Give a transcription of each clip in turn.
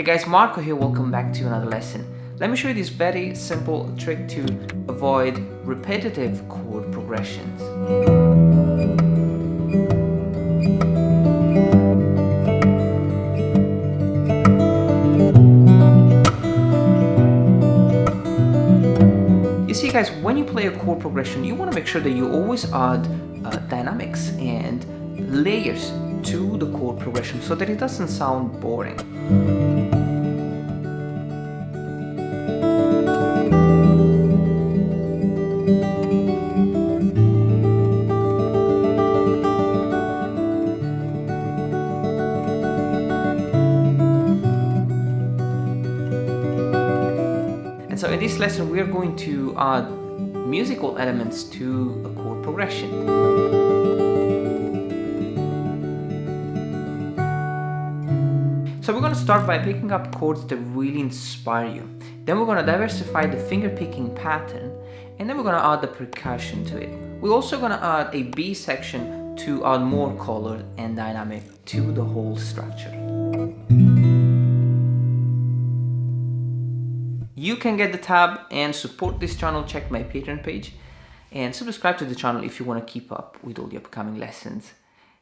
guys, Marco here, welcome back to another lesson. Let me show you this very simple trick to avoid repetitive chord progressions. You see guys, when you play a chord progression, you want to make sure that you always add dynamics and layers to the chord progression so that it doesn't sound boring. And so in this lesson we are going to add musical elements to a chord progression. So we're going to start by picking up chords that really inspire you. Then we're going to diversify the finger picking pattern, and then we're going to add the percussion to it. We're also going to add a B section to add more color and dynamic to the whole structure. You can get the tab and support this channel, check my Patreon page, and subscribe to the channel if you want to keep up with all the upcoming lessons.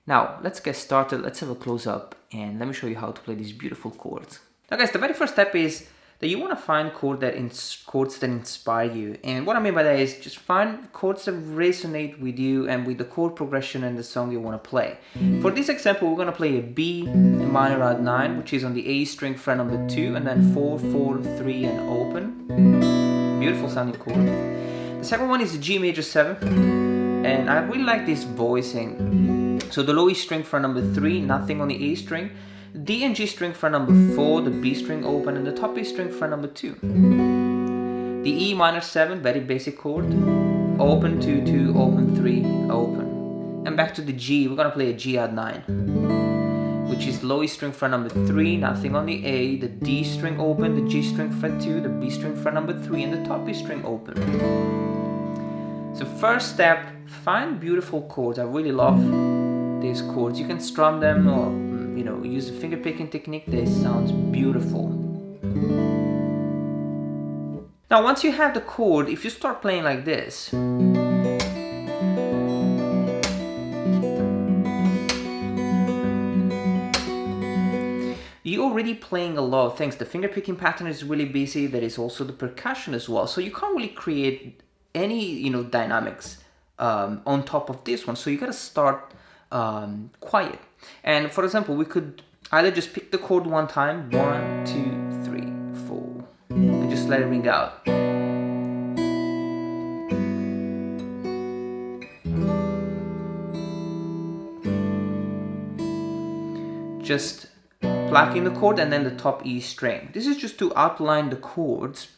Now, let's get started, let's have a close-up, and let me show you how to play these beautiful chords. Now guys, the very first step is that you want to find chords that inspire you. And what I mean by that is just find chords that resonate with you and with the chord progression and the song you want to play. For this example, we're going to play a B minor add 9, which is on the A string fret number 2, and then 4, 4, 3, and open. Beautiful sounding chord. The second one is a G major 7, and I really like this voicing. So the low E string fret number 3, nothing on the A string, D and G string fret number 4, the B string open, and the top E string fret number 2. The E minor 7, very basic chord, open 2, 2, open 3, open. And back to the G, we're gonna play a G add 9, which is low E string fret number 3, nothing on the A, the D string open, the G string fret 2, the B string fret number 3, and the top E string open. So first step, find beautiful chords. I really love these chords. You can strum them or use the finger picking technique. This sounds beautiful. Now once you have the chord, if you start playing like this, you're already playing a lot of things. The finger picking pattern is really busy. There is also the percussion as well, so you can't really create any dynamics on top of this one. So you gotta start quiet. And for example, we could either just pick the chord one time, 1, 2, 3, 4, and just let it ring out. Just plucking the chord and then the top E string. This is just to outline the chords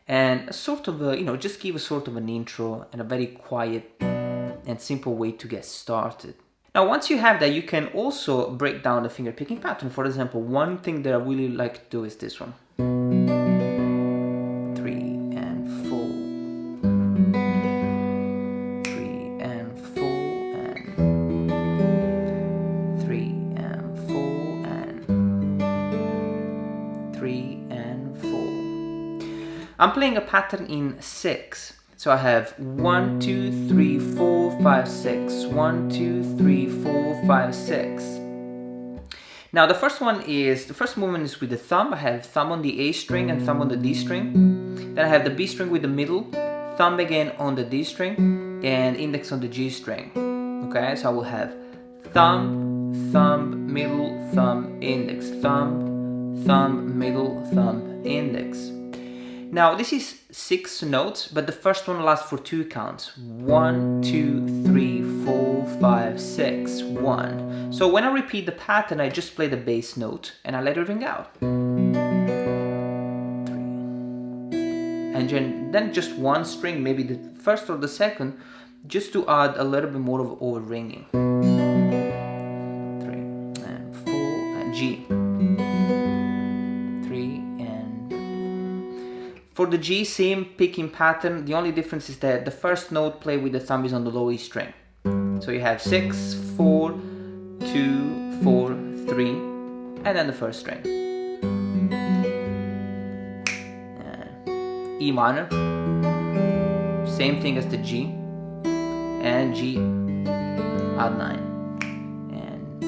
and sort of just give a sort of an intro and a very quiet and simple way to get started. Now once you have that, you can also break down the finger picking pattern. For example, one thing that I really like to do is this one. 3 and 4. 3 and 4 and 3 and 4 and 3 and 4. I'm playing a pattern in 6. So I have 1, 2, 3, 4, 5, 6. 1, 2, 3, 4, 5, 6. Now the first movement is with the thumb. I have thumb on the A string and thumb on the D string. Then I have the B string with the middle, thumb again on the D string, and index on the G string. Okay, so I will have thumb, thumb, middle, thumb, index, thumb, thumb, middle, thumb, index. Now this is 6 notes, but the first one lasts for 2 counts. 1, 2, 3, 4, 5, 6, 1. So when I repeat the pattern, I just play the bass note and I let it ring out. 3. And then just one string, maybe the first or the second, just to add a little bit more of over ringing. 3 and 4 and G. For the G, same picking pattern. The only difference is that the first note played with the thumb is on the low E string. So you have 6, 4, 2, 4, 3, and then the first string. E minor, same thing as the G, and G add 9. And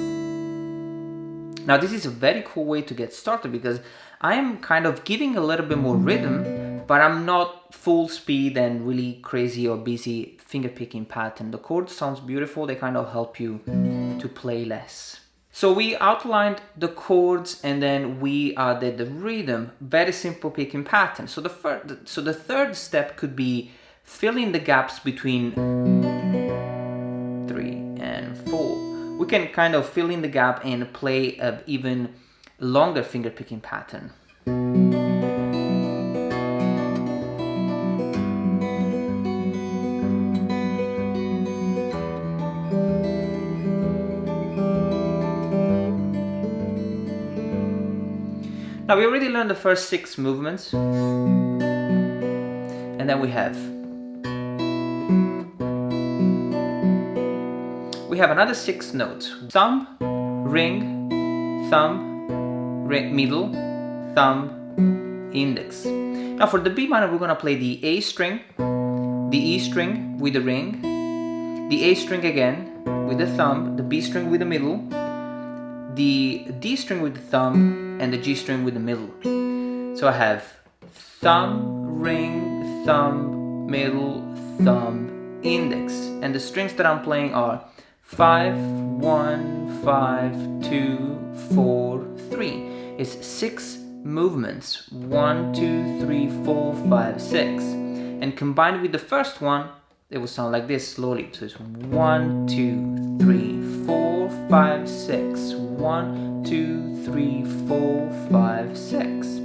now this is a very cool way to get started because I am kind of giving a little bit more rhythm, but I'm not full speed and really crazy or busy fingerpicking pattern. The chords sounds beautiful, they kind of help you to play less. So we outlined the chords and then we added the rhythm, very simple picking pattern. So the third step could be filling the gaps between 3 and 4. We can kind of fill in the gap and play an even longer fingerpicking pattern. Now we already learned the first 6 movements, and then we have another 6 notes: thumb, ring, thumb, ring, middle, thumb, index. Now for the B minor, we're gonna play the A string, the E string with the ring, the A string again with the thumb, the B string with the middle, the D string with the thumb, and the G string with the middle. So I have thumb, ring, thumb, middle, thumb, index. And the strings that I'm playing are 5, 1, 5, 2, 4, 3. It's 6 movements. 1, 2, 3, 4, 5, 6. And combined with the first one, it will sound like this slowly. So it's 1, 2, 3, 4, 5, 6. 1, 2, 3, 4, 5, 6.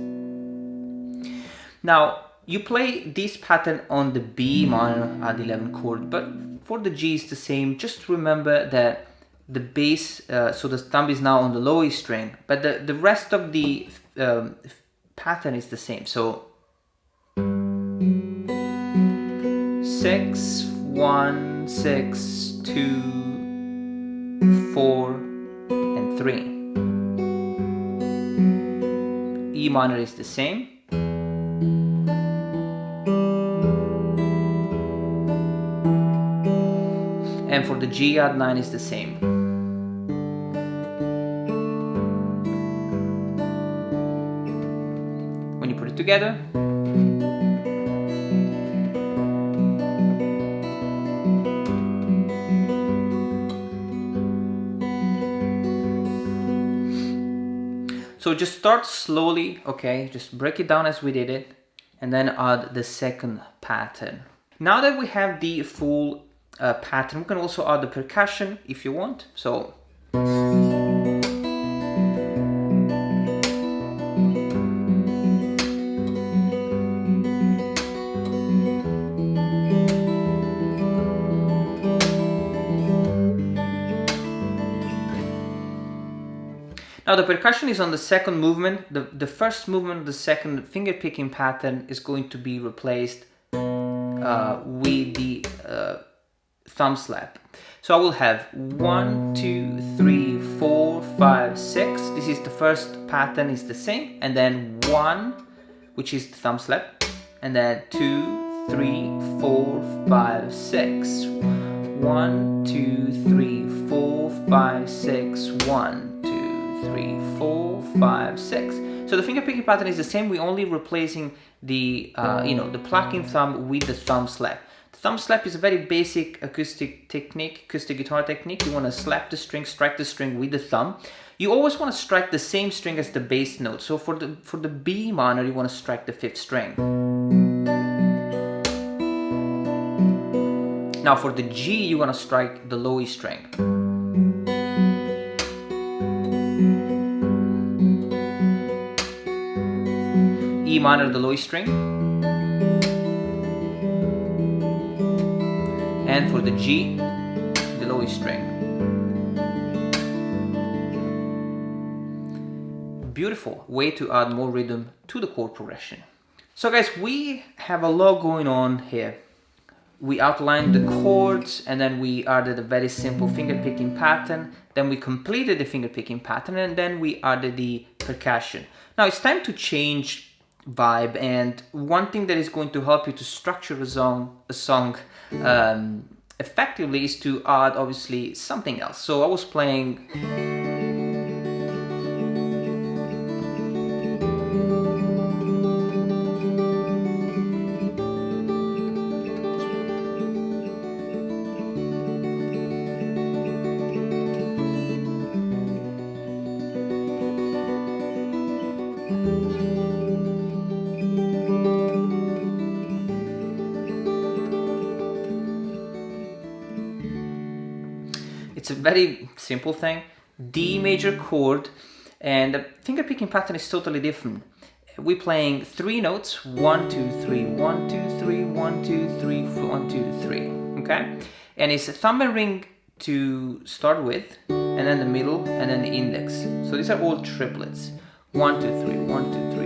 Now you play this pattern on the B minor add 11 chord, but for the G it's the same. Just remember that the bass, so the thumb is now on the low E string, but the rest of the pattern is the same. So 6, 1, 6, 2, 4, and 3. E minor is the same. And for the G add 9 is the same. When you put it together, so just start slowly, okay? Just break it down as we did it, and then add the second pattern. Now that we have the full pattern, we can also add the percussion if you want. So now the percussion is on the second movement. The first movement, the second finger picking pattern is going to be replaced with the thumb slap. So I will have 1, 2, 3, 4, 5, 6. This is the first pattern, is the same, and then 1, which is the thumb slap, and then 2, 3, 4, 5, 6. 1, 2, 3, 4, 5, 6. 1, 2, 3, 4, 5, 6. So the finger picking pattern is the same. We're only replacing the the plucking thumb with the thumb slap. The thumb slap is a very basic acoustic technique, acoustic guitar technique. You want to slap the string, strike the string with the thumb. You always want to strike the same string as the bass note. So for the B minor, you want to strike the 5th string. Now for the G, you want to strike the low E string. E minor, the low E string. And for the G, the low E string. Beautiful way to add more rhythm to the chord progression. So guys, we have a lot going on here. We outlined the chords, and then we added a very simple finger picking pattern. Then we completed the finger picking pattern, and then we added the percussion. Now it's time to change vibe. And one thing that is going to help you to structure a song effectively is to add obviously something else. So I was playing it's a very simple thing, D major chord, and the finger picking pattern is totally different. We're playing 3 notes, 1, 2, 3, 1, 2, 3, 1, 2, 3, 1, 2, 3, okay? And it's a thumb and ring to start with, and then the middle, and then the index. So these are all triplets. 1, 2, 3, 1, 2, 3.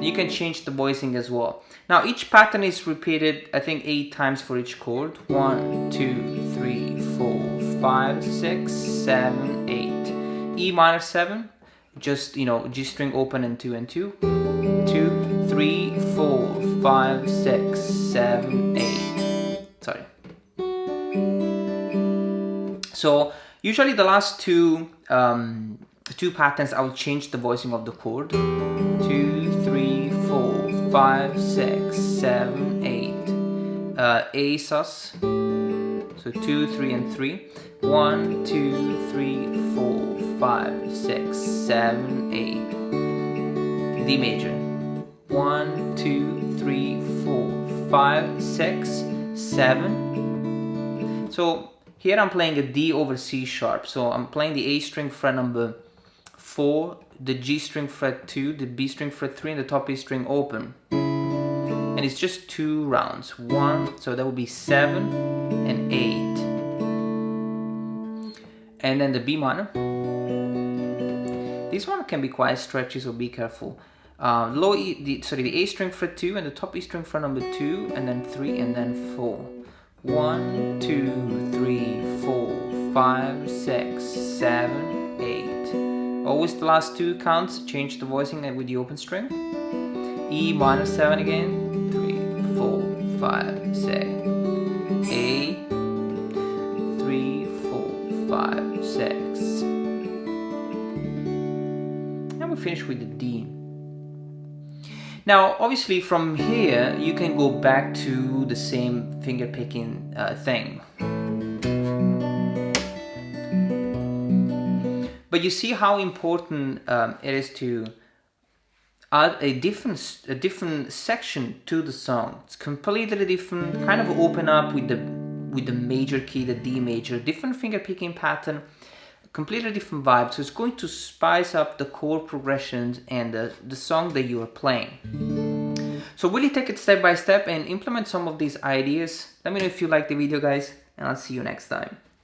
You can change the voicing as well. Now each pattern is repeated, I think 8 times for each chord. 1, 2, 3, 4, 5, 6, 7, 8. E minor 7, just, you know, G string open and 2 and 2. 2, 3, 4, 5, 6, 7, 8. Sorry. So usually the last two patterns I will change the voicing of the chord. 2, 3, 4, 5, 6, 7, 8. A sus. So 2, 3, and 3. 1, 2, 3, 4, 5, 6, 7, 8. D major. 1, 2, 3, 4, 5, 6, 7. So here I'm playing a D over C sharp. So I'm playing the A string fret number 4, the G string fret 2, the B string fret 3, and the top A string open. And it's just 2 rounds. 1, so that would be 7 and 8. And then the B minor. This one can be quite stretchy, so be careful. Low E, the A string fret 2 and the top E string fret number 2, and then 3 and then 4. 1, 2, 3, 4, 5, 6, 7, 8. Always the last 2 counts. Change the voicing with the open string. E minor 7 again. 3, 4, 5, 6. A. 3, 4, 5, 6. And we finish with the D. Now, obviously from here, you can go back to the same finger picking thing. But you see how important it is to add a different section to the song. It's completely different, kind of open up with the major key, the D major, different finger picking pattern, completely different vibe. So it's going to spice up the chord progressions and the song that you are playing. So really take it step by step and implement some of these ideas. Let me know if you like the video, guys, and I'll see you next time.